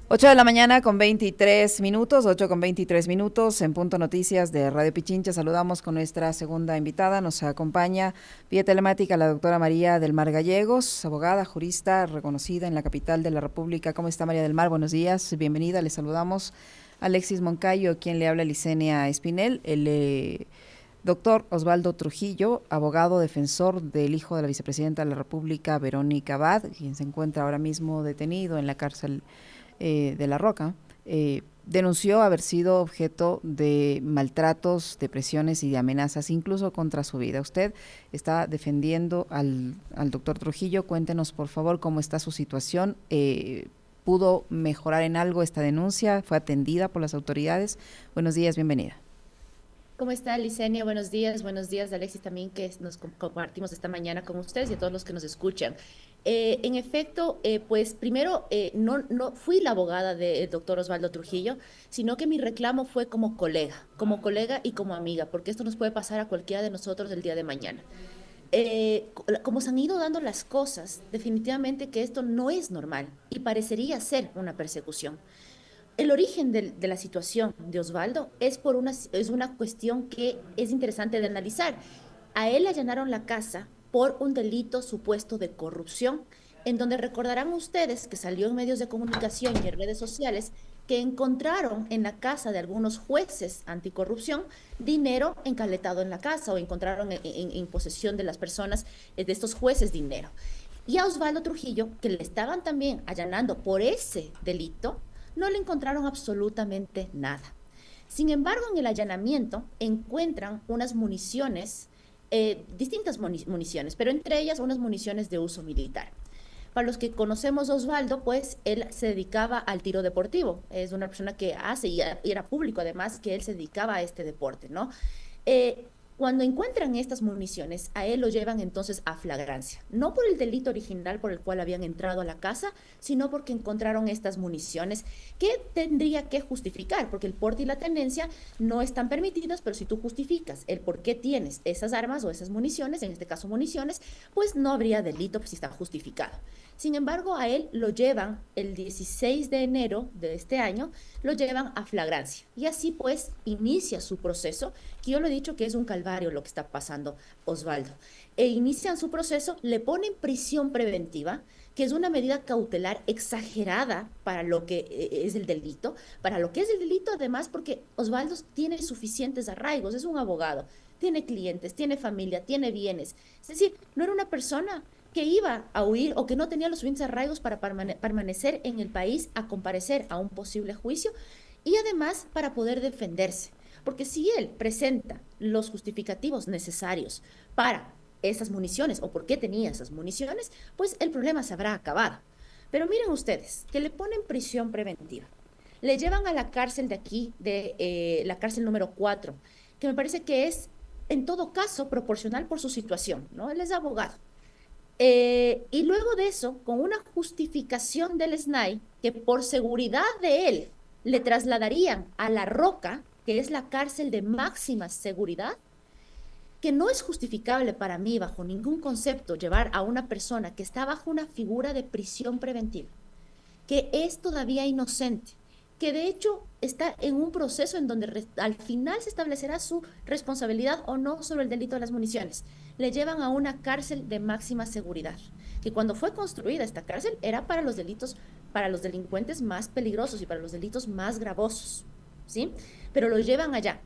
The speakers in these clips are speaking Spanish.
8 de la mañana con 23 minutos, 8 con 23 minutos, en Punto Noticias de Radio Pichincha. Saludamos con nuestra segunda invitada. Nos acompaña vía telemática la doctora María del Mar Gallegos, abogada, jurista reconocida en la capital de la República. ¿Cómo está, María del Mar? Buenos días, bienvenida. Le saludamos Alexis Moncayo, quien le habla, Licenia Espinel, el doctor Osvaldo Trujillo, abogado defensor del hijo de la vicepresidenta de la República, Verónica Abad, quien se encuentra ahora mismo detenido en la cárcel de La Roca, denunció haber sido objeto de maltratos, de presiones y de amenazas, incluso contra su vida. Usted está defendiendo al doctor Trujillo. Cuéntenos, por favor, cómo está su situación. ¿Pudo mejorar en algo esta denuncia? ¿Fue atendida por las autoridades? Buenos días, bienvenida. ¿Cómo está, Licenia? Buenos días, Alexis, también que nos compartimos esta mañana con ustedes y a todos los que nos escuchan. En efecto, pues primero, no fui la abogada del doctor Osvaldo Trujillo, sino que mi reclamo fue como colega y como amiga, porque esto nos puede pasar a cualquiera de nosotros el día de mañana. Como se han ido dando las cosas, definitivamente que esto no es normal y parecería ser una persecución. El origen de la situación de Osvaldo es una cuestión que es interesante de analizar. A él le allanaron la casa por un delito supuesto de corrupción, en donde recordarán ustedes que salió en medios de comunicación y en redes sociales que encontraron en la casa de algunos jueces anticorrupción dinero encaletado en la casa o encontraron en posesión de las personas, de estos jueces, dinero. Y a Osvaldo Trujillo, que le estaban también allanando por ese delito, no le encontraron absolutamente nada. Sin embargo, en el allanamiento encuentran unas municiones, distintas municiones, pero entre ellas unas municiones de uso militar. Para los que conocemos a Osvaldo, pues él se dedicaba al tiro deportivo. Es una persona que hace, y era público además, que él se dedicaba a este deporte, ¿no? Eh, Cuando encuentran estas municiones, a él lo llevan entonces a flagrancia, no por el delito original por el cual habían entrado a la casa, sino porque encontraron estas municiones que tendría que justificar, porque el porte y la tenencia no están permitidos, pero si tú justificas el por qué tienes esas armas o esas municiones, en este caso municiones, pues no habría delito pues, si está justificado. Sin embargo, a él lo llevan el 16 de enero de este año, lo llevan a flagrancia. Y así pues inicia su proceso, que yo lo he dicho que es un calvario lo que está pasando, Osvaldo. Inician su proceso, le ponen prisión preventiva, que es una medida cautelar exagerada para lo que es el delito, para lo que es el delito además porque Osvaldo tiene suficientes arraigos, es un abogado, tiene clientes, tiene familia, tiene bienes. Es decir, no era una persona que iba a huir o que no tenía los suficientes arraigos para permanecer en el país a comparecer a un posible juicio y además para poder defenderse. Porque si él presenta los justificativos necesarios para esas municiones o por qué tenía esas municiones, pues el problema se habrá acabado. Pero miren ustedes, que le ponen prisión preventiva, le llevan a la cárcel de aquí, de la cárcel número 4, que me parece que es en todo caso proporcional por su situación, ¿no? Él es abogado. Y luego de eso, con una justificación del SNAI, que por seguridad de él le trasladarían a La Roca, que es la cárcel de máxima seguridad, que no es justificable para mí bajo ningún concepto llevar a una persona que está bajo una figura de prisión preventiva, que es todavía inocente, que de hecho está en un proceso en donde al final se establecerá su responsabilidad o no sobre el delito de las municiones. Le llevan a una cárcel de máxima seguridad, que cuando fue construida esta cárcel era para los delitos, para los delincuentes más peligrosos y para los delitos más gravosos, ¿sí? Pero lo llevan allá,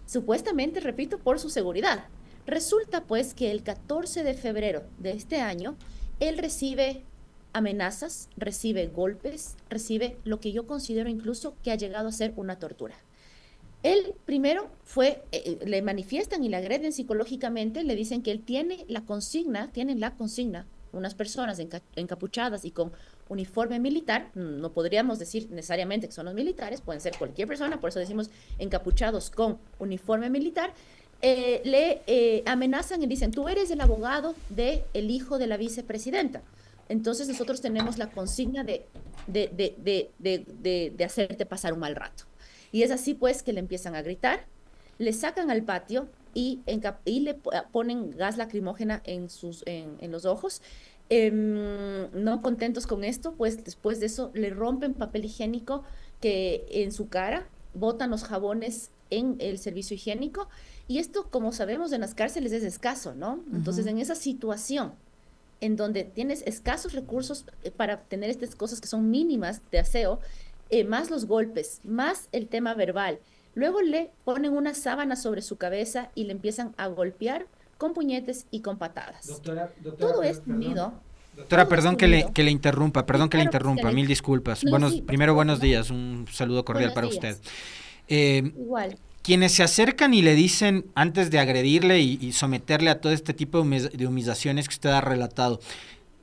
supuestamente, repito, por su seguridad. Resulta pues que el 14 de febrero de este año, él recibe amenazas, recibe golpes, recibe lo que yo considero incluso que ha llegado a ser una tortura. Él primero le manifiestan y le agreden psicológicamente, le dicen que él tienen la consigna, unas personas encapuchadas y con uniforme militar, no podríamos decir necesariamente que son los militares, pueden ser cualquier persona, por eso decimos encapuchados con uniforme militar, le amenazan y dicen, tú eres el abogado del hijo de la vicepresidenta. Entonces nosotros tenemos la consigna de hacerte pasar un mal rato. Y es así pues que le empiezan a gritar, le sacan al patio y le ponen gas lacrimógena en los ojos No contentos con esto, pues después de eso le rompen papel higiénico que en su cara, botan los jabones en el servicio higiénico y esto, como sabemos, en las cárceles es escaso, ¿no? Entonces, Ujú. en esa situación en donde tienes escasos recursos para tener estas cosas que son mínimas de aseo, más los golpes, más el tema verbal, luego le ponen una sábana sobre su cabeza y le empiezan a golpear con puñetes y con patadas. Doctora, Todo esto perdón. unido, Doctora, todo perdón esto unido. que le interrumpa, Sí, perdón que le claro que sí, interrumpa, mil Alex. disculpas. No, sí, por Primero, favor, buenos no. días, un saludo cordial Buenos para usted. días. Eh, Igual. Quienes se acercan y le dicen, antes de agredirle y someterle a todo este tipo de humillaciones que usted ha relatado,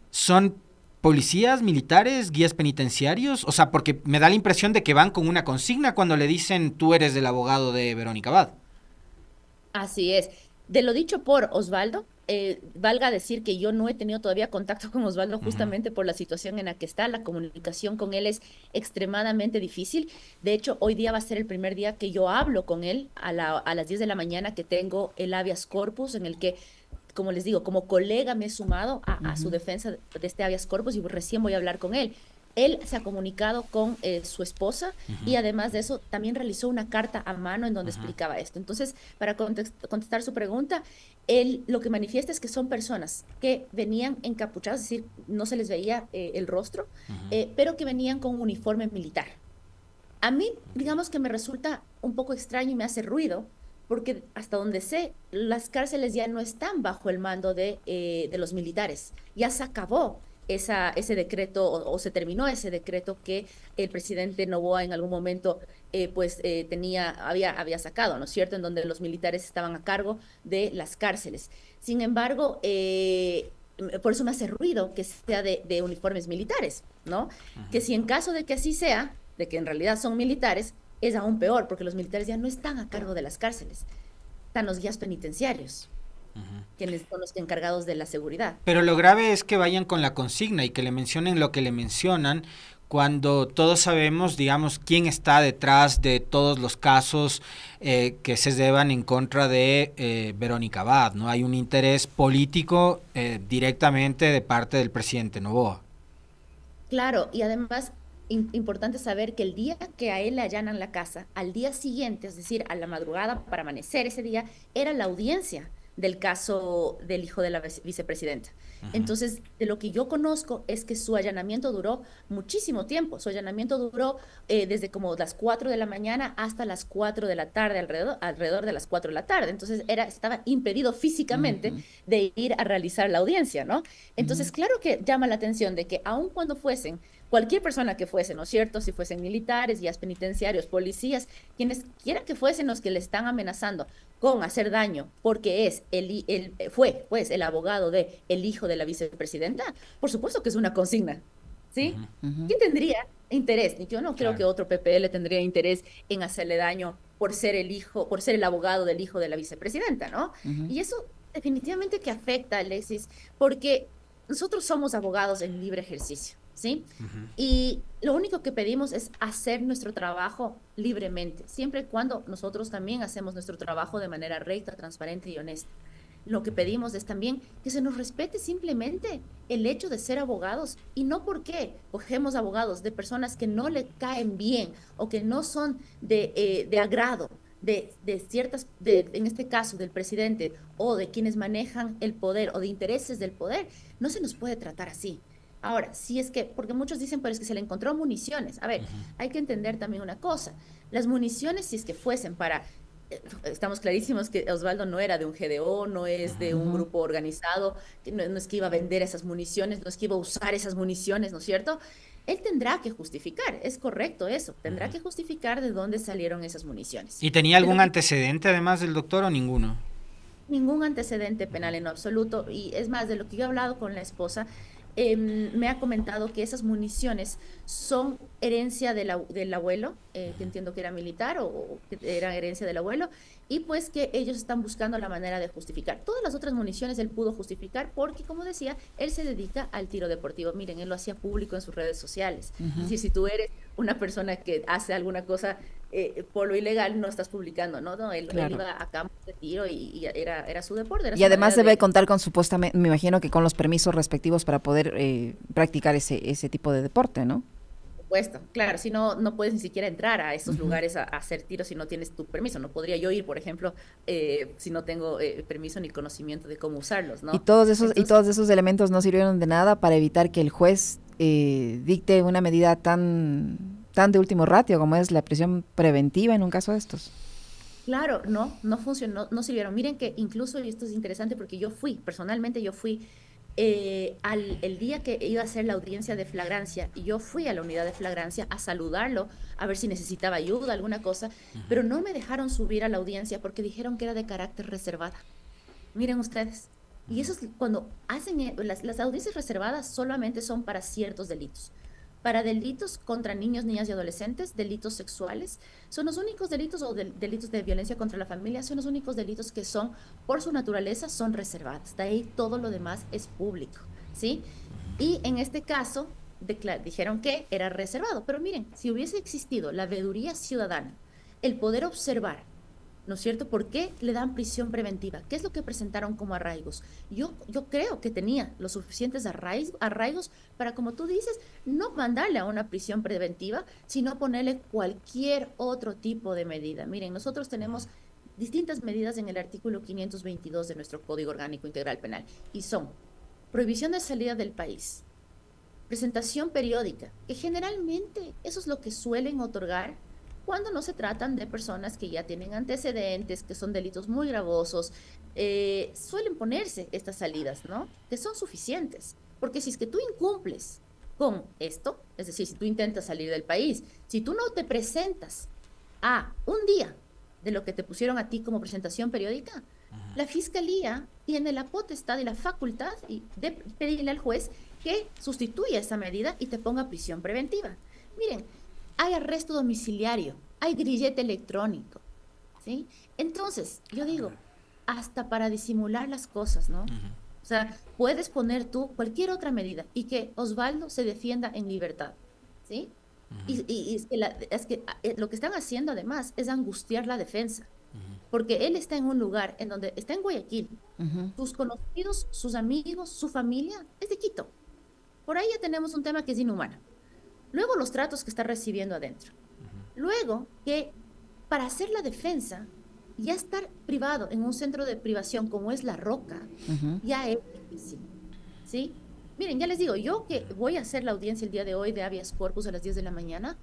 ¿son policías, militares, guías penitenciarios? O sea, porque me da la impresión de que van con una consigna cuando le dicen, tú eres el abogado de Verónica Abad. Así es. De lo dicho por Osvaldo, valga decir que yo no he tenido todavía contacto con Osvaldo Ujú. justamente por la situación en la que está. La comunicación con él es extremadamente difícil. De hecho, hoy día va a ser el primer día que yo hablo con él a las 10 de la mañana que tengo el habeas corpus en el que, como les digo, como colega me he sumado a su Ujú. defensa de este habeas corpus y recién voy a hablar con él. Él se ha comunicado con su esposa y Ujú. además de eso también realizó una carta a mano en donde Ujú. explicaba esto. Entonces, para contestar su pregunta, él lo que manifiesta es que son personas que venían encapuchadas, es decir, no se les veía el rostro, Ujú. pero que venían con un uniforme militar. A mí, digamos que me resulta un poco extraño y me hace ruido, porque hasta donde sé, las cárceles ya no están bajo el mando de los militares. Ya se acabó ese decreto o se terminó ese decreto que el presidente Noboa en algún momento había sacado, ¿no es cierto?, en donde los militares estaban a cargo de las cárceles. Sin embargo, por eso me hace ruido que sea de uniformes militares, ¿no? Que si en caso de que así sea, de que en realidad son militares, es aún peor, porque los militares ya no están a cargo de las cárceles, están los guías penitenciarios, Ujú. quienes son los encargados de la seguridad. Pero lo grave es que vayan con la consigna y que le mencionen lo que le mencionan cuando todos sabemos, digamos, quién está detrás de todos los casos que se llevan en contra de Verónica Abad, ¿no? Hay un interés político directamente de parte del presidente Noboa. Claro, y además importante saber que el día que a él le allanan la casa, al día siguiente, es decir, a la madrugada para amanecer ese día, era la audiencia del caso del hijo de la vicepresidenta. Ujú. Entonces, de lo que yo conozco es que su allanamiento duró muchísimo tiempo. Su allanamiento duró desde como las 4 de la mañana hasta las 4 de la tarde, alrededor de las 4 de la tarde. Entonces, estaba impedido físicamente Ujú. de ir a realizar la audiencia, ¿no? Ujú. Entonces, claro que llama la atención de que aun cuando fuesen cualquier persona que fuese, ¿no es cierto? Si fuesen militares, guías penitenciarios, policías, quienes quiera que fuesen los que le están amenazando con hacer daño, porque fue, pues, el abogado de el hijo de la vicepresidenta, por supuesto que es una consigna, ¿sí? Ujú. Ujú. ¿Quién tendría interés? Yo no creo que Claro. otro PPL tendría interés en hacerle daño por ser el hijo, por ser el abogado del hijo de la vicepresidenta, ¿no? Ujú. Y eso definitivamente que afecta, Alexis, porque nosotros somos abogados en libre ejercicio, ¿sí? Ujú. Y lo único que pedimos es hacer nuestro trabajo libremente, siempre y cuando nosotros también hacemos nuestro trabajo de manera recta, transparente y honesta. Lo que pedimos es también que se nos respete simplemente el hecho de ser abogados y no porque cogemos abogados de personas que no le caen bien o que no son de agrado de ciertas, en este caso del presidente o de quienes manejan el poder o de intereses del poder, no se nos puede tratar así. Ahora, si es que, porque muchos dicen, pero es que se le encontró municiones. A ver, Ujú. hay que entender también una cosa. Las municiones, si es que fuesen para estamos clarísimos que Osvaldo no era de un GDO, no es de un Ujú. grupo organizado, que no es que iba a vender esas municiones, no es que iba a usar esas municiones, ¿no es cierto? Él tendrá que justificar, es correcto eso, tendrá Ujú. que justificar de dónde salieron esas municiones. ¿Y tenía De lo algún que antecedente además del doctor o ninguno? ningún antecedente Ujú. penal en lo absoluto. Y es más, de lo que yo he hablado con la esposa, me ha comentado que esas municiones son herencia del abuelo, que entiendo que era militar o que era herencia del abuelo, y pues que ellos están buscando la manera de justificar. Todas las otras municiones él pudo justificar porque, como decía, él se dedica al tiro deportivo. Miren, él lo hacía público en sus redes sociales. Es Ujú. decir, si tú eres una persona que hace alguna cosa por lo ilegal no estás publicando, ¿no? No, él iba a campo de tiro y era su deporte. Era y su además debe de... contar con supuestamente, me imagino que con los permisos respectivos para poder practicar ese tipo de deporte, ¿no? Supuesto, claro, si no, no puedes ni siquiera entrar a estos lugares a hacer tiros si no tienes tu permiso. No podría yo ir, por ejemplo, si no tengo permiso ni conocimiento de cómo usarlos, ¿no? Y todos esos elementos no sirvieron de nada para evitar que el juez dicte una medida tan de último ratio como es la prisión preventiva en un caso de estos. Claro, no funcionó, no sirvieron. Miren que incluso, y esto es interesante porque personalmente yo fui el día que iba a hacer la audiencia de flagrancia, y yo fui a la unidad de flagrancia a saludarlo, a ver si necesitaba ayuda, alguna cosa, pero no me dejaron subir a la audiencia porque dijeron que era de carácter reservada. Miren ustedes, y eso es cuando hacen, las audiencias reservadas solamente son para ciertos delitos. Para delitos contra niños, niñas y adolescentes, delitos sexuales, son los únicos delitos, o delitos de violencia contra la familia, son los únicos delitos que son, por su naturaleza, son reservados. De ahí todo lo demás es público, ¿sí? Y en este caso, dijeron que era reservado. Pero miren, si hubiese existido la veeduría ciudadana, el poder observar, ¿no es cierto? ¿Por qué le dan prisión preventiva? ¿Qué es lo que presentaron como arraigos? Yo creo que tenía los suficientes arraigos para, como tú dices, no mandarle a una prisión preventiva, sino ponerle cualquier otro tipo de medida. Miren, nosotros tenemos distintas medidas en el artículo 522 de nuestro Código Orgánico Integral Penal, y son prohibición de salida del país, presentación periódica, que generalmente eso es lo que suelen otorgar cuando no se tratan de personas que ya tienen antecedentes, que son delitos muy gravosos. Suelen ponerse estas salidas, ¿no? Que son suficientes, porque si es que tú incumples con esto, es decir, si tú intentas salir del país, si tú no te presentas a un día de lo que te pusieron a ti como presentación periódica, la Fiscalía tiene la potestad y la facultad de pedirle al juez que sustituya esa medida y te ponga prisión preventiva. Miren, hay arresto domiciliario, hay grillete electrónico, ¿sí? Entonces, yo digo, hasta para disimular las cosas, ¿no? O sea, puedes poner tú cualquier otra medida y que Osvaldo se defienda en libertad, ¿sí? Y es que lo que están haciendo además es angustiar la defensa, porque él está en un lugar en donde está en Guayaquil, sus conocidos, sus amigos, su familia es de Quito. Por ahí ya tenemos un tema que es inhumano. Luego los tratos que está recibiendo adentro. Luego que para hacer la defensa, ya estar privado en un centro de privación como es La Roca, ya es difícil, ¿sí? Miren, ya les digo, yo que voy a hacer la audiencia el día de hoy de habeas corpus a las 10 de la mañana,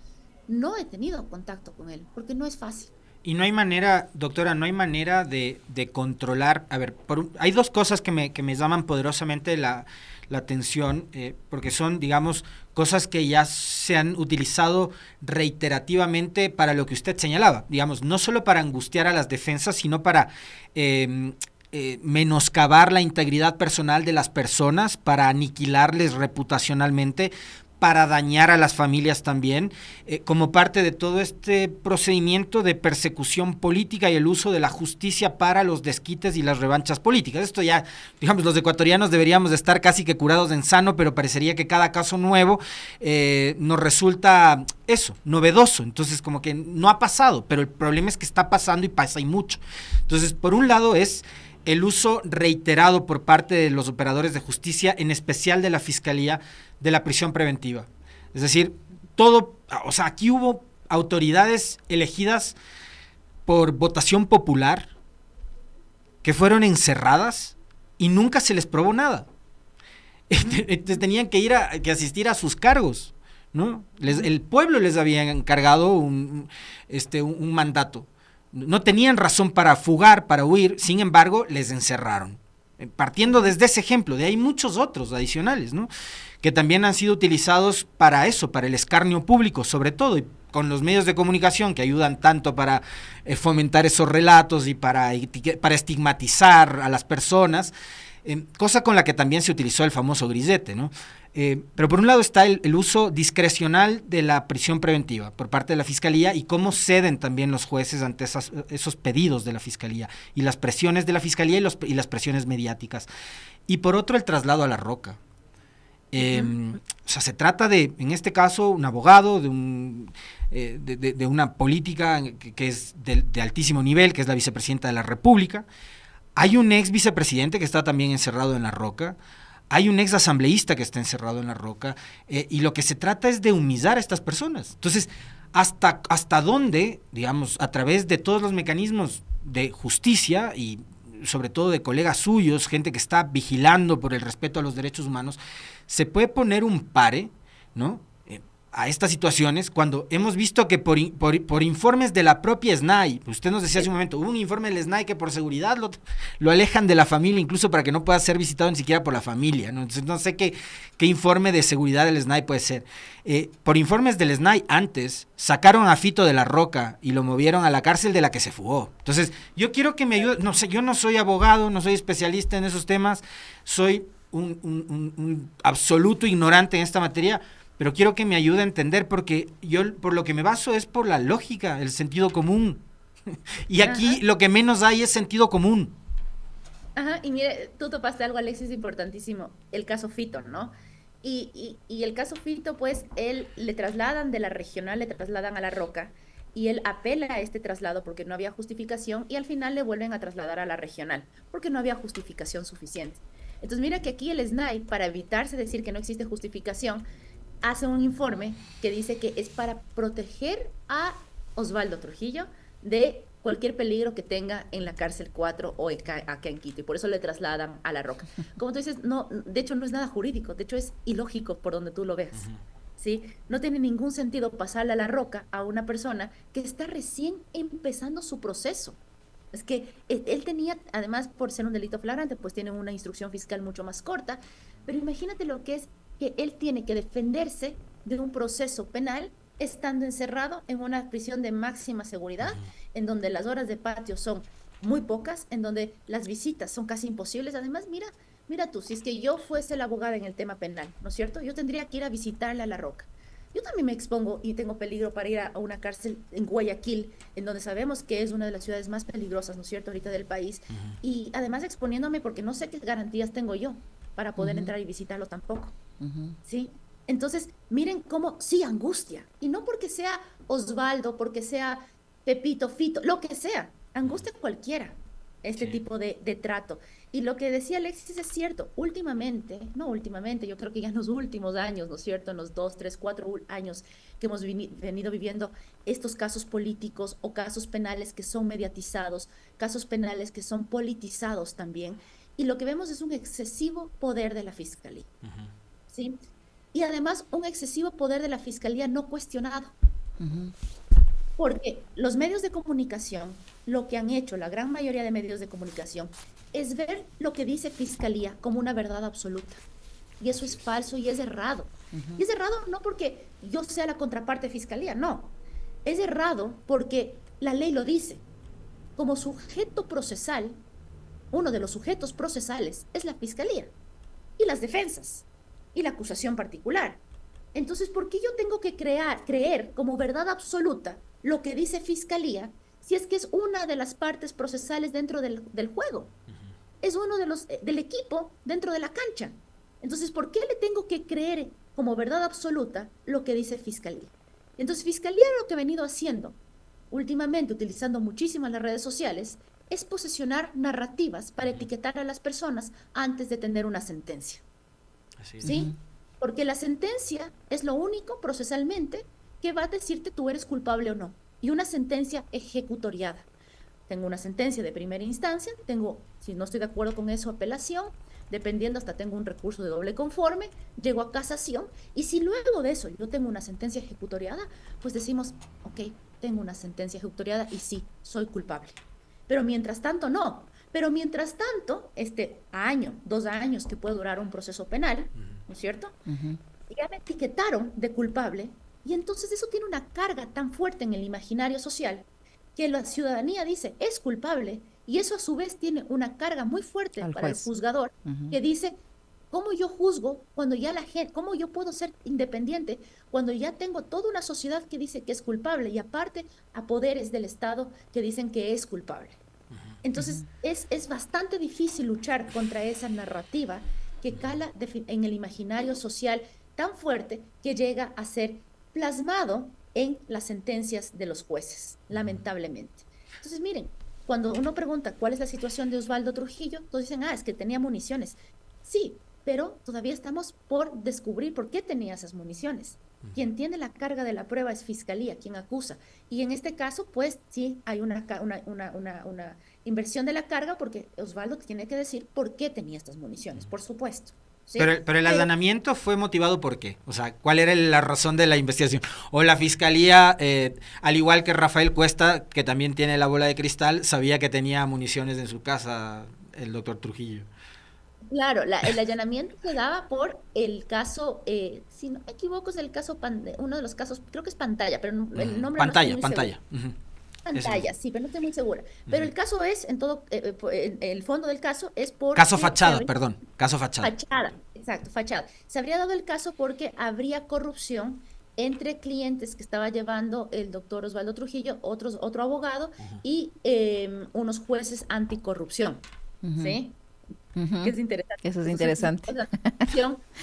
no he tenido contacto con él, porque no es fácil. Y no hay manera, doctora, no hay manera de controlar. A ver, hay dos cosas que me llaman poderosamente la atención, porque son, digamos, cosas que ya se han utilizado reiterativamente para lo que usted señalaba, digamos, no solo para angustiar a las defensas, sino para menoscabar la integridad personal de las personas, para aniquilarles reputacionalmente, para dañar a las familias también, como parte de todo este procedimiento de persecución política y el uso de la justicia para los desquites y las revanchas políticas. Esto ya, digamos, los ecuatorianos deberíamos de estar casi que curados de en sano, pero parecería que cada caso nuevo nos resulta eso, novedoso. Entonces, como que no ha pasado, pero el problema es que está pasando y pasa y mucho. Entonces, por un lado es el uso reiterado por parte de los operadores de justicia, en especial de la Fiscalía, de la prisión preventiva. Es decir, aquí hubo autoridades elegidas por votación popular que fueron encerradas y nunca se les probó nada. Entonces tenían que asistir a sus cargos, ¿no? El pueblo les había encargado un mandato. No tenían razón para fugar, para huir, sin embargo, les encerraron. Partiendo desde ese ejemplo, de ahí muchos otros adicionales, ¿no? Que también han sido utilizados para eso, para el escarnio público, sobre todo, y con los medios de comunicación que ayudan tanto para fomentar esos relatos y para estigmatizar a las personas, cosa con la que también se utilizó el famoso grillete, ¿no? Pero por un lado está el uso discrecional de la prisión preventiva por parte de la Fiscalía y cómo ceden también los jueces ante esos pedidos de la Fiscalía y las presiones de la Fiscalía y las presiones mediáticas. Y por otro, el traslado a La Roca. O sea, se trata de, en este caso, un abogado de una política que es de altísimo nivel, que es la vicepresidenta de la República. Hay un ex vicepresidente que está también encerrado en La Roca. Hay un ex asambleísta que está encerrado en La Roca. Y lo que se trata es de humillar a estas personas. Entonces, ¿hasta dónde, digamos, a través de todos los mecanismos de justicia y sobre todo de colegas suyos, gente que está vigilando por el respeto a los derechos humanos, se puede poner un pare, ¿no?, a estas situaciones, cuando hemos visto que por informes de la propia SNAI, usted nos decía hace un momento, hubo un informe del SNAI que por seguridad lo alejan de la familia, incluso para que no pueda ser visitado ni siquiera por la familia, ¿no? Entonces no sé qué informe de seguridad del SNAI puede ser. Por informes del SNAI antes, sacaron a Fito de La Roca y lo movieron a la cárcel de la que se fugó. Entonces, yo quiero que me ayude, no sé, yo no soy abogado, no soy especialista en esos temas, soy un absoluto ignorante en esta materia, pero quiero que me ayude a entender, porque yo por lo que me baso es por la lógica, el sentido común. Y aquí lo que menos hay es sentido común. Ajá, y mire, tú topaste algo, Alexis, importantísimo, el caso Fito, ¿no? Y el caso Fito, pues, él le trasladan de la regional, le trasladan a La Roca, y él apela a este traslado porque no había justificación, y al final le vuelven a trasladar a la regional, porque no había justificación suficiente. Entonces, mira que aquí el SNAI, para evitarse decir que no existe justificación, hace un informe que dice que es para proteger a Osvaldo Trujillo de cualquier peligro que tenga en la cárcel 4 o acá en Quito, y por eso le trasladan a La Roca. Como tú dices, no, de hecho no es nada jurídico, de hecho es ilógico por donde tú lo veas. ¿Sí? No tiene ningún sentido pasarle a La Roca a una persona que está recién empezando su proceso. Es que él tenía, además por ser un delito flagrante, pues tiene una instrucción fiscal mucho más corta, pero imagínate lo que es que él tiene que defenderse de un proceso penal estando encerrado en una prisión de máxima seguridad, en donde las horas de patio son muy pocas, en donde las visitas son casi imposibles. Además, mira tú, si es que yo fuese la abogada en el tema penal, ¿no es cierto? Yo tendría que ir a visitarle a La Roca. Yo también me expongo y tengo peligro para ir a una cárcel en Guayaquil, en donde sabemos que es una de las ciudades más peligrosas, ¿no es cierto?, ahorita del país. Y además exponiéndome porque no sé qué garantías tengo yo para poder entrar y visitarlo tampoco. ¿Sí? Entonces, miren cómo, sí, angustia. Y no porque sea Osvaldo, porque sea Pepito, Fito, lo que sea. Angustia cualquiera, este tipo de trato. Y lo que decía Alexis es cierto. Últimamente, yo creo que ya en los últimos años, ¿no es cierto?, en los 2, 3, 4 años que hemos venido viviendo estos casos políticos o casos penales que son mediatizados, casos penales que son politizados también. Y lo que vemos es un excesivo poder de la Fiscalía. ¿Sí? Y además un excesivo poder de la Fiscalía no cuestionado. Porque los medios de comunicación, lo que han hecho, la gran mayoría de medios de comunicación, es ver lo que dice Fiscalía como una verdad absoluta. Y eso es falso y es errado. Y es errado no porque yo sea la contraparte de Fiscalía, no. Es errado porque la ley lo dice. Como sujeto procesal, uno de los sujetos procesales es la Fiscalía y las defensas y la acusación particular. Entonces, ¿por qué yo tengo que creer como verdad absoluta lo que dice Fiscalía si es que es una de las partes procesales dentro del juego? Es uno de los del equipo dentro de la cancha. Entonces, ¿por qué le tengo que creer como verdad absoluta lo que dice Fiscalía? Entonces, Fiscalía lo que ha venido haciendo últimamente, utilizando muchísimo las redes sociales, es posesionar narrativas para etiquetar a las personas antes de tener una sentencia. ¿Sí? Porque la sentencia es lo único procesalmente que va a decirte tú eres culpable o no. Y una sentencia ejecutoriada. Tengo una sentencia de primera instancia, tengo, si no estoy de acuerdo con eso, apelación, dependiendo hasta tengo un recurso de doble conforme, llego a casación, y si luego de eso yo tengo una sentencia ejecutoriada, pues decimos, ok, tengo una sentencia ejecutoriada y sí, soy culpable. Pero mientras tanto no. Pero mientras tanto, año, 2 años que puede durar un proceso penal, ¿no es cierto? Ya me etiquetaron de culpable, y entonces eso tiene una carga tan fuerte en el imaginario social que la ciudadanía dice, es culpable, y eso a su vez tiene una carga muy fuerte para el juzgador, que dice, ¿cómo yo juzgo cuando ya la gente, cómo yo puedo ser independiente cuando ya tengo toda una sociedad que dice que es culpable y aparte a poderes del Estado que dicen que es culpable? Entonces es bastante difícil luchar contra esa narrativa que cala en el imaginario social tan fuerte que llega a ser plasmado en las sentencias de los jueces, lamentablemente. Entonces, miren, cuando uno pregunta cuál es la situación de Osvaldo Trujillo, todos dicen, es que tenía municiones. Sí, pero todavía estamos por descubrir por qué tenía esas municiones. Quien tiene la carga de la prueba es Fiscalía, quien acusa. Y en este caso, pues sí, hay una inversión de la carga porque Osvaldo tiene que decir por qué tenía estas municiones, por supuesto. ¿Sí? Pero el allanamiento fue motivado ¿por qué? O sea, ¿cuál era la razón de la investigación? O la Fiscalía, al igual que Rafael Cuesta, que también tiene la bola de cristal, sabía que tenía municiones en su casa el doctor Trujillo. Claro, el allanamiento se daba por el caso, si no me equivoco, es el caso, uno de los casos, creo que es Pantalla, pero el nombre Pantalla, no estoy muy Pantalla. Pantalla, sí, pero no estoy muy segura. Pero el caso es, el fondo del caso es por... Caso Fachada, perdón, caso Fachada. Fachada, exacto, Fachada. Se habría dado el caso porque habría corrupción entre clientes que estaba llevando el doctor Osvaldo Trujillo, otro abogado y unos jueces anticorrupción, ¿sí? Que es interesante. Eso es interesante.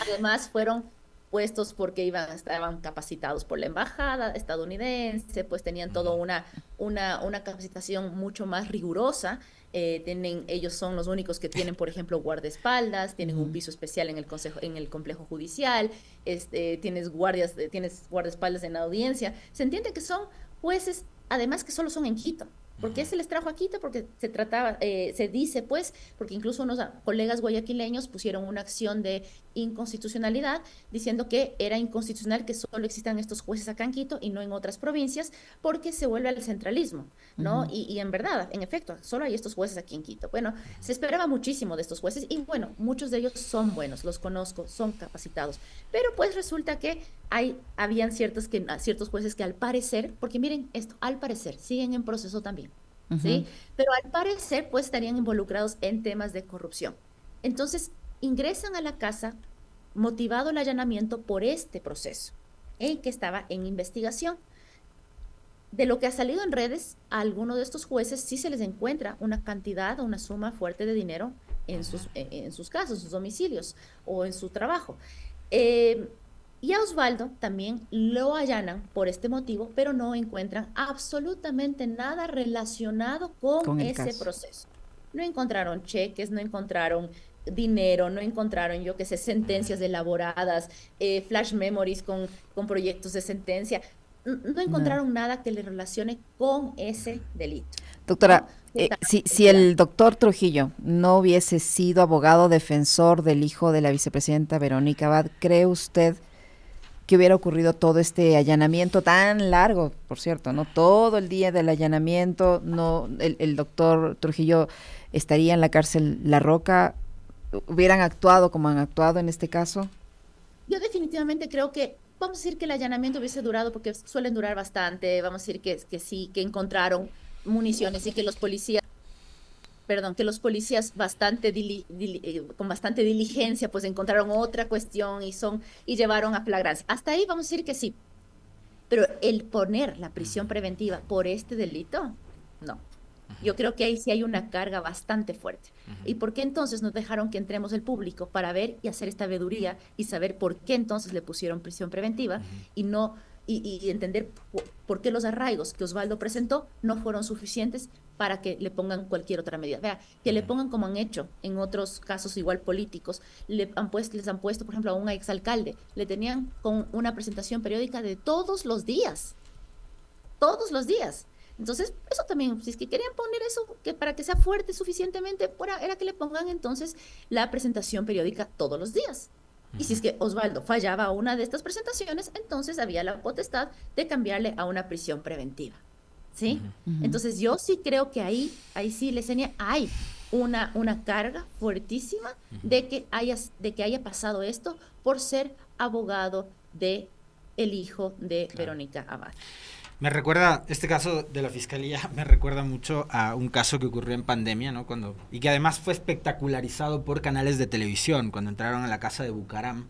Además fueron puestos porque estaban capacitados por la embajada estadounidense, pues tenían toda una capacitación mucho más rigurosa. Ellos son los únicos que tienen, por ejemplo, guardaespaldas, tienen un piso especial en el complejo judicial, tienes guardaespaldas en la audiencia. Se entiende que son jueces, además que solo son en Quito. ¿Por qué se les trajo a Quito? Porque se dice pues, porque incluso unos colegas guayaquileños pusieron una acción de inconstitucionalidad diciendo que era inconstitucional que solo existan estos jueces acá en Quito y no en otras provincias, porque se vuelve al centralismo, ¿no? Y en verdad, en efecto, solo hay estos jueces aquí en Quito. Bueno, se esperaba muchísimo de estos jueces y bueno, muchos de ellos son buenos, los conozco, son capacitados, pero pues resulta que habían ciertos jueces que al parecer, porque miren esto, al parecer siguen en proceso también, ¿sí? Pero al parecer pues estarían involucrados en temas de corrupción. Entonces ingresan a la casa motivado el allanamiento por este proceso, que estaba en investigación. De lo que ha salido en redes, a algunos de estos jueces sí se les encuentra una cantidad, una suma fuerte de dinero en sus casas, en sus domicilios o en su trabajo. Y a Osvaldo también lo allanan por este motivo, pero no encuentran absolutamente nada relacionado con ese proceso. No encontraron cheques, no encontraron dinero, no encontraron, yo qué sé, sentencias elaboradas, flash memories con proyectos de sentencia. No encontraron nada que le relacione con ese delito. Doctora, si el doctor Trujillo no hubiese sido abogado defensor del hijo de la vicepresidenta Verónica Abad, ¿cree usted que hubiera ocurrido todo este allanamiento tan largo, por cierto, no todo el día del allanamiento, no el doctor Trujillo estaría en la cárcel La Roca? ¿Hubieran actuado como han actuado en este caso? Yo definitivamente creo que, vamos a decir que el allanamiento hubiese durado, porque suelen durar bastante, vamos a decir que sí, que encontraron municiones y que los policías con bastante diligencia, pues encontraron otra cuestión y llevaron a flagrancia. Hasta ahí vamos a decir que sí. Pero el poner la prisión preventiva por este delito, no. Yo creo que ahí sí hay una carga bastante fuerte. ¿Y por qué entonces nos dejaron que entremos el público para ver y hacer esta veeduría y saber por qué entonces le pusieron prisión preventiva y entender por qué los arraigos que Osvaldo presentó no fueron suficientes para que le pongan cualquier otra medida? Vea, que le pongan como han hecho en otros casos igual políticos, les han puesto, por ejemplo, a un exalcalde, le tenían con una presentación periódica de todos los días. Entonces, eso también, si es que querían poner eso, que para que sea fuerte suficientemente, era que le pongan entonces la presentación periódica todos los días. Y si es que Osvaldo fallaba a una de estas presentaciones, entonces había la potestad de cambiarle a una prisión preventiva, ¿sí? Entonces, yo sí creo que ahí sí, Lezenia, hay una carga fuertísima de que haya pasado esto por ser abogado de el hijo de Verónica Abad. Me recuerda, este caso de la Fiscalía, me recuerda mucho a un caso que ocurrió en pandemia, ¿no? Y que además fue espectacularizado por canales de televisión, cuando entraron a la casa de Bucaram,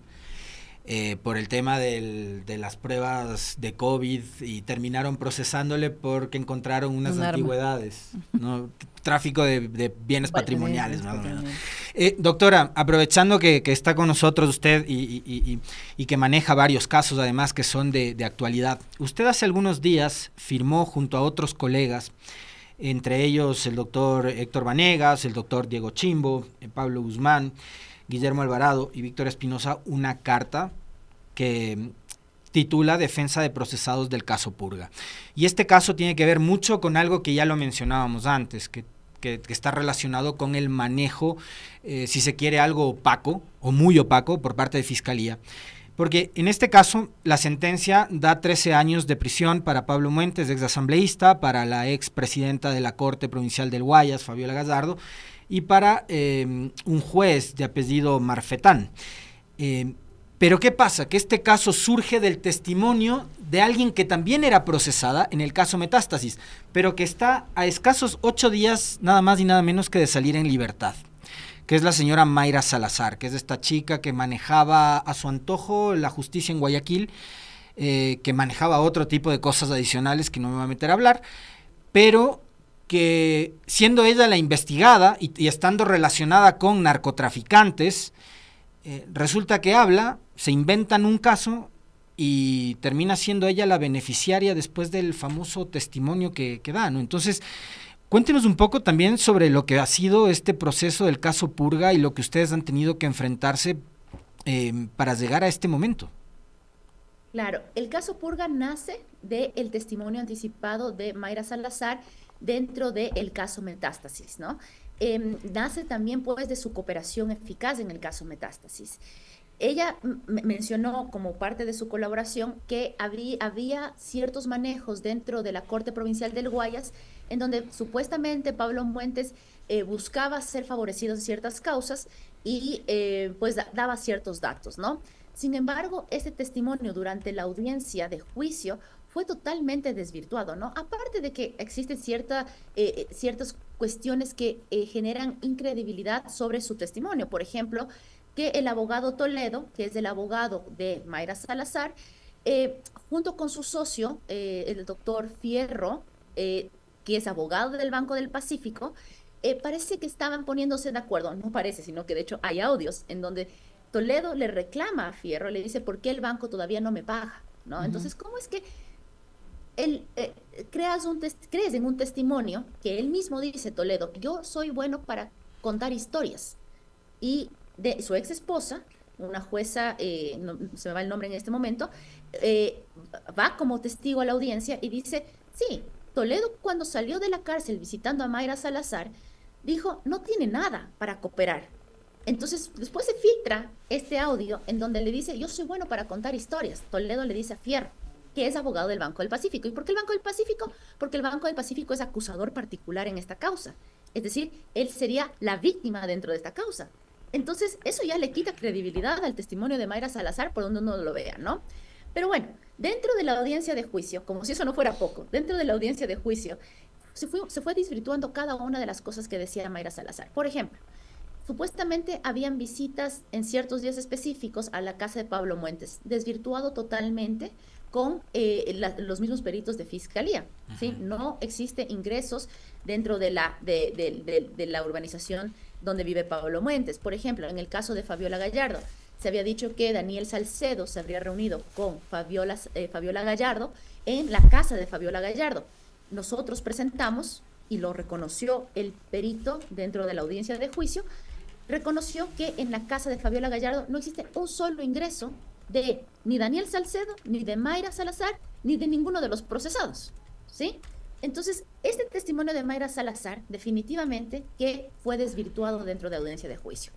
por el tema de las pruebas de COVID, y terminándole porque encontraron unas antigüedades, ¿no? Tráfico de bienes patrimoniales, más o menos. Doctora, aprovechando que está con nosotros usted y que maneja varios casos además que son de actualidad, usted hace algunos días firmó junto a otros colegas, entre ellos el doctor Héctor Vanegas, el doctor Diego Chimbo, Pablo Guzmán, Guillermo Alvarado y Víctor Espinosa, una carta que titula Defensa de procesados del caso Purga. Y este caso tiene que ver mucho con algo que ya lo mencionábamos antes, que está relacionado con el manejo, si se quiere, algo opaco o muy opaco por parte de Fiscalía. Porque en este caso la sentencia da 13 años de prisión para Pablo Muentes, exasambleísta, para la expresidenta de la Corte Provincial del Guayas, Fabiola Gallardo, y para un juez de apellido Marfetán. Pero ¿qué pasa? Que este caso surge del testimonio de alguien que también era procesada en el caso Metástasis, pero que está a escasos 8 días nada más y nada menos que de salir en libertad, que es la señora Mayra Salazar, que es esta chica que manejaba a su antojo la justicia en Guayaquil, que manejaba otro tipo de cosas adicionales que no me voy a meter a hablar, pero que siendo ella la investigada y estando relacionada con narcotraficantes, resulta que se inventan un caso y termina siendo ella la beneficiaria después del famoso testimonio que da, ¿no? Entonces, cuéntenos un poco también sobre lo que ha sido este proceso del caso Purga y lo que ustedes han tenido que enfrentarse para llegar a este momento. Claro, el caso Purga nace del testimonio anticipado de Mayra Salazar dentro del caso Metástasis, ¿no? Nace también pues de su cooperación eficaz en el caso Metástasis. Ella mencionó como parte de su colaboración que había ciertos manejos dentro de la Corte Provincial del Guayas en donde supuestamente Pablo Muentes buscaba ser favorecido en ciertas causas y pues daba ciertos datos, ¿no? Sin embargo, ese testimonio durante la audiencia de juicio fue totalmente desvirtuado, ¿no? Aparte de que existen ciertas cuestiones que generan incredibilidad sobre su testimonio. Por ejemplo, que el abogado Toledo, que es el abogado de Mayra Salazar, junto con su socio, el doctor Fierro, que es abogado del Banco del Pacífico, parece que estaban poniéndose de acuerdo, no parece, sino que de hecho hay audios en donde Toledo le reclama a Fierro, le dice, ¿por qué el banco todavía no me paga? ¿No? Entonces, ¿cómo es que crees en un testimonio que él mismo dice, Toledo, yo soy bueno para contar historias? Y de su ex esposa, una jueza, no, se me va el nombre en este momento, va como testigo a la audiencia y dice, sí, Toledo cuando salió de la cárcel visitando a Mayra Salazar, dijo, no tiene nada para cooperar. Entonces, después se filtra este audio en donde le dice, yo soy bueno para contar historias. Toledo le dice a Fierro, que es abogado del Banco del Pacífico. ¿Y por qué el Banco del Pacífico? Porque el Banco del Pacífico es acusador particular en esta causa. Es decir, él sería la víctima dentro de esta causa. Entonces, eso ya le quita credibilidad al testimonio de Mayra Salazar por donde uno lo vea, ¿no? Pero bueno, dentro de la audiencia de juicio, como si eso no fuera poco, dentro de la audiencia de juicio, se fue desvirtuando cada una de las cosas que decía Mayra Salazar. Por ejemplo, supuestamente habían visitas en ciertos días específicos a la casa de Pablo Muentes, desvirtuado totalmente con los mismos peritos de fiscalía, ¿sí? No existe ingresos dentro de la urbanización donde vive Pablo Muentes. Por ejemplo, en el caso de Fabiola Gallardo, se había dicho que Daniel Salcedo se habría reunido con Fabiola Gallardo en la casa de Fabiola Gallardo. Nosotros presentamos, y lo reconoció el perito dentro de la audiencia de juicio, reconoció que en la casa de Fabiola Gallardo no existe un solo ingreso de ni Daniel Salcedo, ni de Mayra Salazar, ni de ninguno de los procesados, ¿sí? Entonces, este testimonio de Mayra Salazar definitivamente que fue desvirtuado dentro de la audiencia de juicio.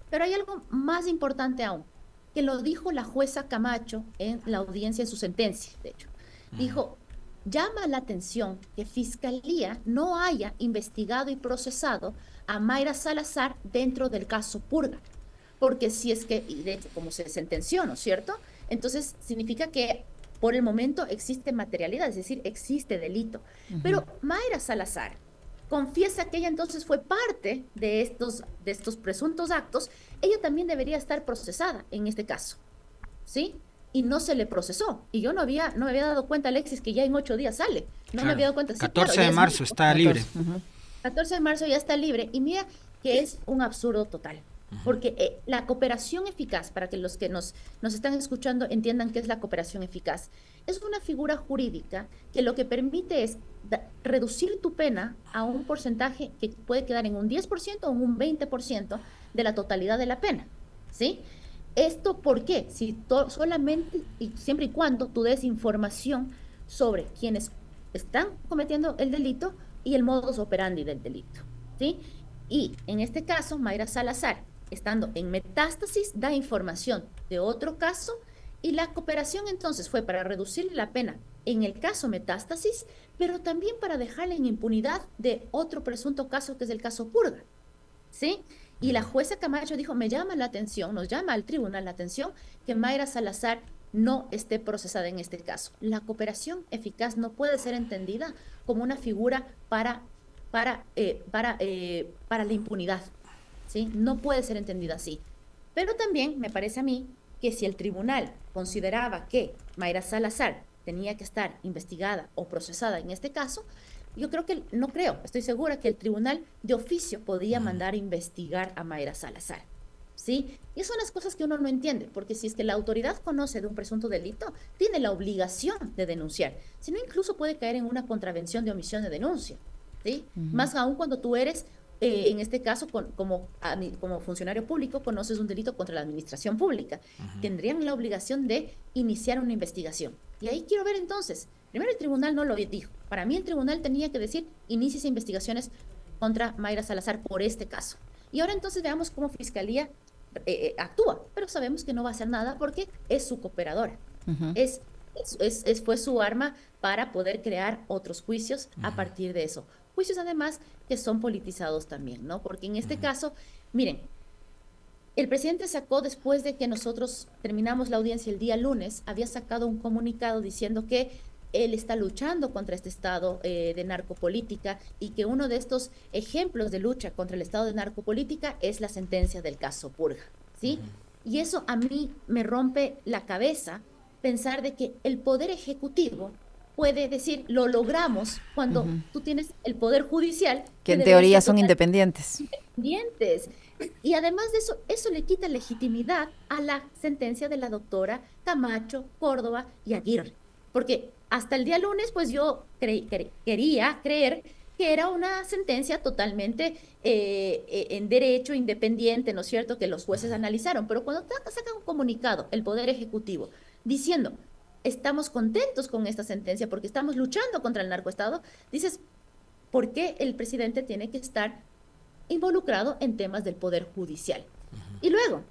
Pero hay algo más importante aún, que lo dijo la jueza Camacho en la audiencia de su sentencia, de hecho. Dijo, llama la atención que Fiscalía no haya investigado y procesado a Mayra Salazar dentro del caso Purga. Porque si es que, y de hecho, como se sentenció, ¿no es cierto? Entonces, significa que por el momento existe materialidad, es decir, existe delito. Pero Mayra Salazar confiesa que ella entonces fue parte de estos presuntos actos. Ella también debería estar procesada en este caso, ¿sí? Y no se le procesó. Y yo no me había dado cuenta, Alexis, que ya en 8 días sale. No me había dado cuenta. Sí, 14 claro, de marzo está libre. 14 de marzo ya está libre. Y mira que es un absurdo total. Porque la cooperación eficaz, para que los que nos están escuchando entiendan qué es la cooperación eficaz, es una figura jurídica que lo que permite es reducir tu pena a un porcentaje que puede quedar en un 10% o en un 20% de la totalidad de la pena, ¿sí? ¿Esto por qué? Si solamente y siempre y cuando tú des información sobre quienes están cometiendo el delito y el modus operandi del delito, ¿sí? Y en este caso, Mayra Salazar, estando en metástasis, da información de otro caso y la cooperación entonces fue para reducirle la pena en el caso metástasis, pero también para dejarle en impunidad de otro presunto caso que es el caso Purga, ¿sí? Y la jueza Camacho dijo, me llama la atención, nos llama al tribunal la atención que Mayra Salazar no esté procesada en este caso. La cooperación eficaz no puede ser entendida como una figura para la impunidad, ¿sí? No puede ser entendida así. Pero también me parece a mí que si el tribunal consideraba que Mayra Salazar tenía que estar investigada o procesada en este caso, estoy segura que el tribunal de oficio podía mandar a investigar a Mayra Salazar, ¿sí? Y son las cosas que uno no entiende, porque si es que la autoridad conoce de un presunto delito, tiene la obligación de denunciar, si no incluso puede caer en una contravención de omisión de denuncia, ¿sí? Más aún cuando tú eres, en este caso, como funcionario público, conoces un delito contra la administración pública, tendrían la obligación de iniciar una investigación. Y ahí quiero ver entonces, primero el tribunal no lo dijo, para mí el tribunal tenía que decir, inicie investigaciones contra Mayra Salazar por este caso. Y ahora entonces veamos cómo Fiscalía actúa, pero sabemos que no va a hacer nada porque es su cooperadora. Fue su arma para poder crear otros juicios a partir de eso. Juicios además que son politizados también, ¿no? Porque en este caso, miren, el presidente sacó, después de que nosotros terminamos la audiencia el día lunes, había sacado un comunicado diciendo que él está luchando contra este estado de narcopolítica y que uno de estos ejemplos de lucha contra el estado de narcopolítica es la sentencia del caso Purga, ¿sí? Y eso a mí me rompe la cabeza pensar de que el Poder Ejecutivo puede decir, lo logramos, cuando tú tienes el Poder Judicial. Que en teoría son independientes. Y además de eso, eso le quita legitimidad a la sentencia de la doctora Camacho, Córdoba y Aguirre. Porque hasta el día lunes, pues yo quería creer que era una sentencia totalmente en derecho, independiente, ¿no es cierto?, que los jueces analizaron. Pero cuando sacan un comunicado, el Poder Ejecutivo, diciendo, estamos contentos con esta sentencia porque estamos luchando contra el narcoestado, dices, ¿por qué el presidente tiene que estar involucrado en temas del Poder Judicial? Y luego,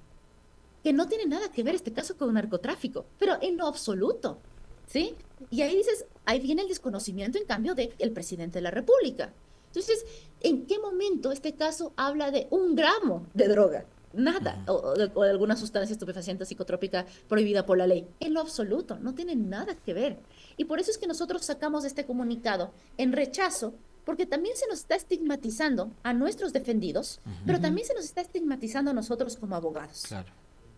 que no tiene nada que ver este caso con narcotráfico, pero en lo absoluto, ¿sí? Y ahí dices, ahí viene el desconocimiento, en cambio, del presidente de la República. Entonces, ¿en qué momento este caso habla de 1 gramo de droga? Nada, o de alguna sustancia estupefaciente psicotrópica prohibida por la ley. En lo absoluto, no tiene nada que ver. Y por eso es que nosotros sacamos este comunicado en rechazo, porque también se nos está estigmatizando a nuestros defendidos, pero también se nos está estigmatizando a nosotros como abogados. Claro.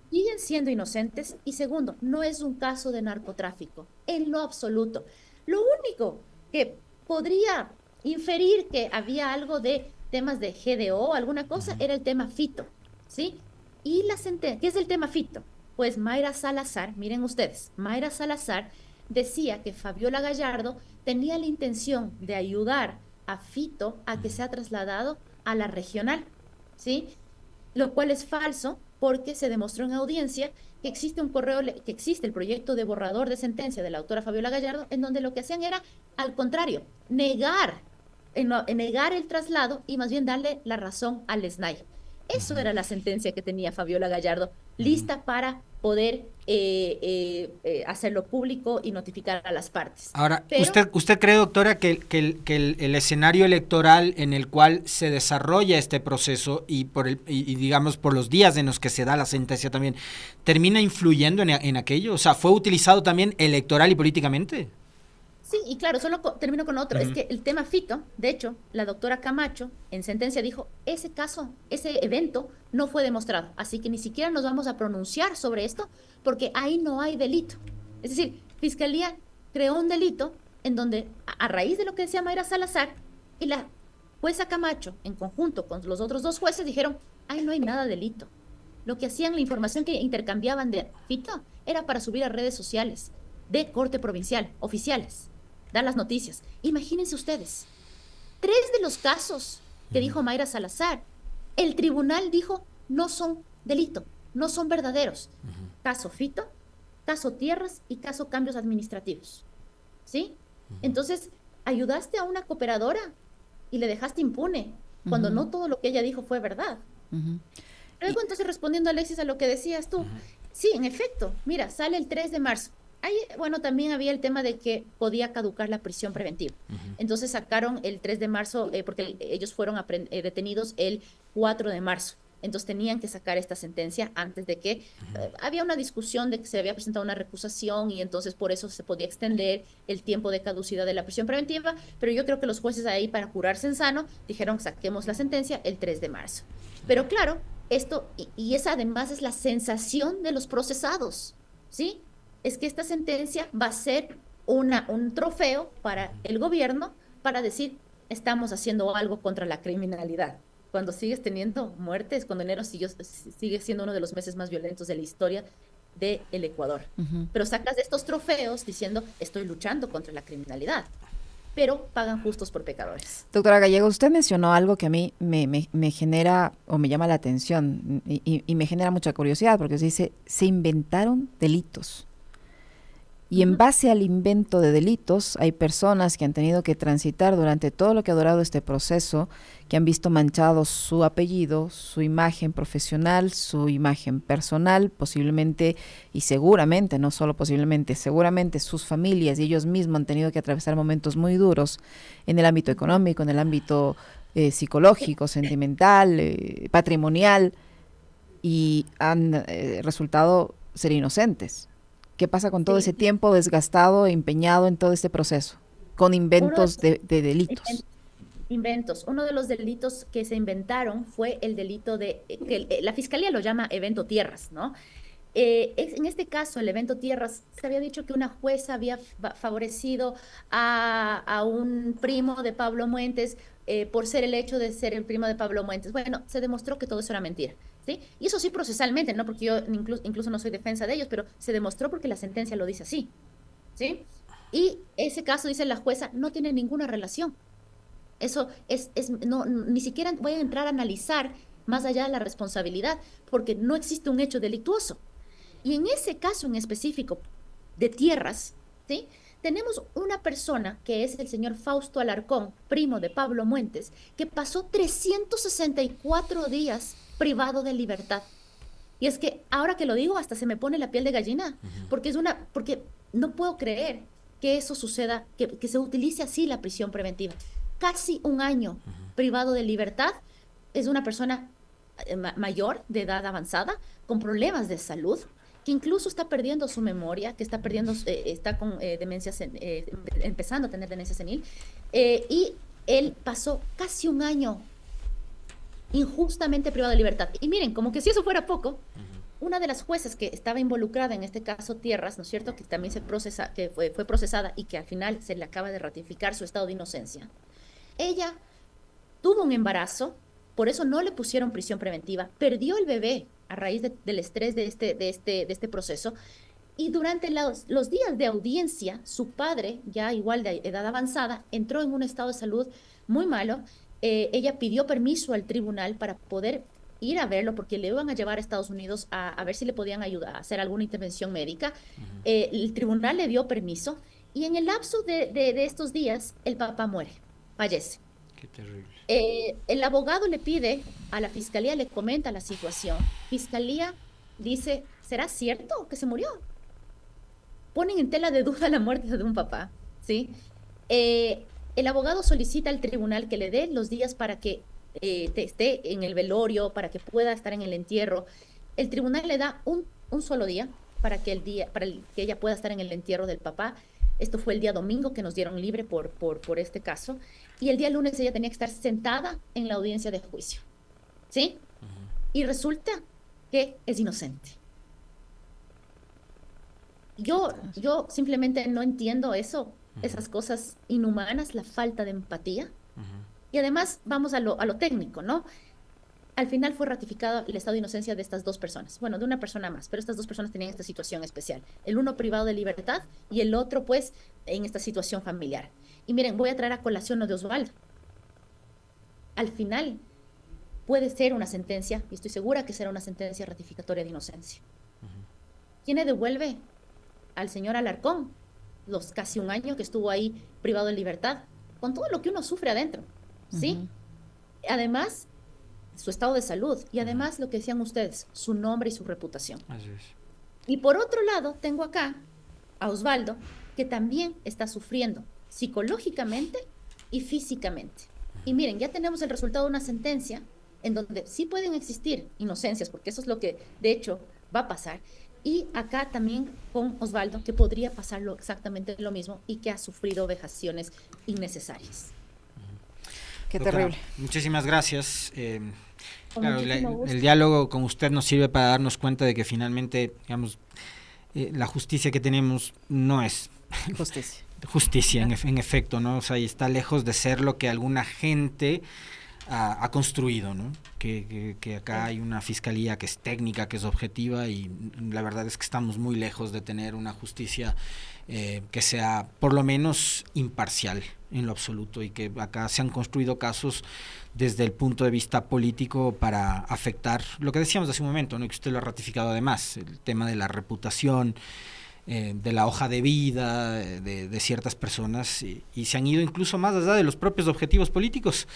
Siguen siendo inocentes y segundo, no es un caso de narcotráfico, en lo absoluto. Lo único que podría inferir que había algo de temas de GDO, alguna cosa, era el tema fito, ¿sí? Y la sentencia, ¿qué es el tema fito? Pues Mayra Salazar, miren ustedes, Mayra Salazar decía que Fabiola Gallardo tenía la intención de ayudar a Fito a que sea trasladado a la regional, ¿sí? Lo cual es falso porque se demostró en audiencia que existe que existe el proyecto de borrador de sentencia de la autora Fabiola Gallardo, en donde lo que hacían era, al contrario, negar el traslado y más bien darle la razón al SNAI. Eso era la sentencia que tenía Fabiola Gallardo, lista para poder hacerlo público y notificar a las partes. Ahora, Pero, ¿usted cree, doctora, que el escenario electoral en el cual se desarrolla este proceso y digamos por los días en los que se da la sentencia también, termina influyendo en aquello? O sea, ¿fue utilizado también electoral y políticamente? sí, y claro, solo termino con otro. Es que el tema Fito, de hecho, la doctora Camacho en sentencia dijo, ese evento no fue demostrado, así que ni siquiera nos vamos a pronunciar sobre esto porque ahí no hay delito. Es decir, Fiscalía creó un delito en donde, a raíz de lo que decía Mayra Salazar, y la Jueza Camacho, en conjunto con los otros dos jueces, dijeron, ay, no hay nada de delito. Lo que hacían, la información que intercambiaban de Fito, era para subir a redes sociales de corte provincial, oficiales, dar las noticias. Imagínense ustedes, 3 de los casos que dijo Mayra Salazar, el tribunal dijo, no son delito, no son verdaderos. Caso Fito, caso Tierras y caso cambios administrativos. ¿Sí? Entonces, ayudaste a una cooperadora y le dejaste impune, cuando no todo lo que ella dijo fue verdad. Luego, entonces, respondiendo, Alexis, a lo que decías tú, sí, en efecto, mira, sale el 3 de marzo. Ahí, bueno, también había el tema de que podía caducar la prisión preventiva. Entonces sacaron el 3 de marzo, porque ellos fueron detenidos el 4 de marzo. Entonces tenían que sacar esta sentencia antes de que había una discusión de que se había presentado una recusación y entonces por eso se podía extender el tiempo de caducidad de la prisión preventiva, pero yo creo que los jueces ahí, para curarse en sano, dijeron saquemos la sentencia el 3 de marzo. Pero claro, esto, y esa además es la sensación de los procesados, ¿sí? Es que esta sentencia va a ser un trofeo para el gobierno para decir, estamos haciendo algo contra la criminalidad. Cuando sigues teniendo muertes, cuando enero sigue siendo uno de los meses más violentos de la historia del Ecuador. Pero sacas de estos trofeos diciendo, estoy luchando contra la criminalidad, pero pagan justos por pecadores. Doctora Gallego, usted mencionó algo que a mí me genera o me llama la atención y me genera mucha curiosidad, porque se dice, se inventaron delitos. Y en base al invento de delitos, hay personas que han tenido que transitar durante todo lo que ha durado este proceso, que han visto manchados su apellido, su imagen profesional, su imagen personal, posiblemente y seguramente, no solo posiblemente, seguramente sus familias y ellos mismos han tenido que atravesar momentos muy duros en el ámbito económico, en el ámbito psicológico, sentimental, patrimonial, y han resultado ser inocentes. ¿Qué pasa con todo ese tiempo desgastado e empeñado en todo este proceso? Con inventos de delitos. Inventos. Uno de los delitos que se inventaron fue el delito de, que la fiscalía lo llama evento Tierras, ¿no? En este caso, el evento Tierras, se había dicho que una jueza había favorecido a un primo de Pablo Muentes por ser el hecho de ser el primo de Pablo Muentes. Bueno, se demostró que todo eso era mentira. ¿Sí? Y eso sí procesalmente, ¿no? Porque yo incluso no soy defensa de ellos, pero se demostró porque la sentencia lo dice así, ¿sí? Y ese caso, dice la jueza, no tiene ninguna relación. Eso no, ni siquiera voy a entrar a analizar más allá de la responsabilidad, porque no existe un hecho delictuoso. Y en ese caso en específico de Tierras, ¿sí? Tenemos una persona que es el señor Fausto Alarcón, primo de Pablo Muentes, que pasó 364 días privado de libertad. Y es que ahora que lo digo hasta se me pone la piel de gallina, porque no puedo creer que eso suceda, que se utilice así la prisión preventiva. Casi un año privado de libertad. Es una persona mayor, de edad avanzada, con problemas de salud, que incluso está perdiendo su memoria, que está perdiendo, está con demencia, empezando a tener demencia senil, y él pasó casi un año injustamente privado de libertad. Y miren, como que si eso fuera poco, una de las jueces que estaba involucrada en este caso Tierras, ¿no es cierto?, que también fue procesada y que al final se le acaba de ratificar su estado de inocencia. Ella tuvo un embarazo, por eso no le pusieron prisión preventiva, perdió el bebé a raíz del estrés de este proceso, y durante los días de audiencia, su padre, ya igual de edad avanzada, entró en un estado de salud muy malo. Ella pidió permiso al tribunal para poder ir a verlo, porque le iban a llevar a Estados Unidos a ver si le podían ayudar a hacer alguna intervención médica. El tribunal le dio permiso, y en el lapso de estos días, el papá muere, fallece. Qué terrible. El abogado le pide a la fiscalía, le comenta la situación. Fiscalía dice, ¿será cierto que se murió? Ponen en tela de duda la muerte de un papá, ¿sí? El abogado solicita al tribunal que le dé los días para que esté en el velorio, para que pueda estar en el entierro. El tribunal le da un solo día para que ella pueda estar en el entierro del papá. Esto fue el día domingo que nos dieron libre por este caso. Y el día lunes ella tenía que estar sentada en la audiencia de juicio, ¿sí? Y resulta que es inocente. Yo simplemente no entiendo eso, esas cosas inhumanas, la falta de empatía, Y además vamos a lo técnico, ¿no? Al final fue ratificado el estado de inocencia de estas dos personas, bueno, de una persona más, pero estas dos personas tenían esta situación especial, el uno privado de libertad y el otro pues en esta situación familiar. Y miren, voy a traer a colación lo de Osvaldo. Al final puede ser una sentencia, y estoy segura que será una sentencia ratificatoria de inocencia. ¿Quién le devuelve al señor Alarcón los casi un año que estuvo ahí privado de libertad, con todo lo que uno sufre adentro? ¿Sí? Además, su estado de salud y además lo que decían ustedes, su nombre y su reputación. Así es. Y por otro lado, tengo acá a Osvaldo, que también está sufriendo psicológicamente y físicamente. Y miren, ya tenemos el resultado de una sentencia en donde sí pueden existir inocencias, porque eso es lo que de hecho va a pasar. Y acá también con Osvaldo, que podría pasarlo exactamente lo mismo y que ha sufrido vejaciones innecesarias. Qué Doctora, terrible. Muchísimas gracias. Claro, Gusto. el diálogo con usted nos sirve para darnos cuenta de que finalmente, digamos, la justicia que tenemos no es Justicia. justicia, en efecto, ¿no? O sea, y está lejos de ser lo que alguna gente ha construido, ¿no? Que acá hay una fiscalía que es técnica, que es objetiva, y la verdad es que estamos muy lejos de tener una justicia que sea por lo menos imparcial en lo absoluto, y que acá se han construido casos desde el punto de vista político para afectar lo que decíamos hace un momento, ¿no? Y que usted lo ha ratificado además, el tema de la reputación, de la hoja de vida de ciertas personas, y se han ido incluso más allá de los propios objetivos políticos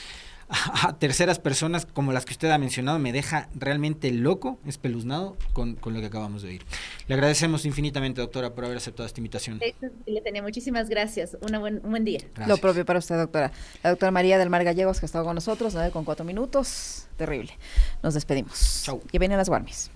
a terceras personas como las que usted ha mencionado. Me deja realmente loco, espeluznado con lo que acabamos de oír. Le agradecemos infinitamente, doctora, por haber aceptado esta invitación. Le tenía muchísimas gracias. Un buen día. Gracias. Lo propio para usted, doctora. La doctora María del Mar Gallegos, que ha estado con nosotros, 9:04. Terrible. Nos despedimos. Chau. Que vienen las Guarmis.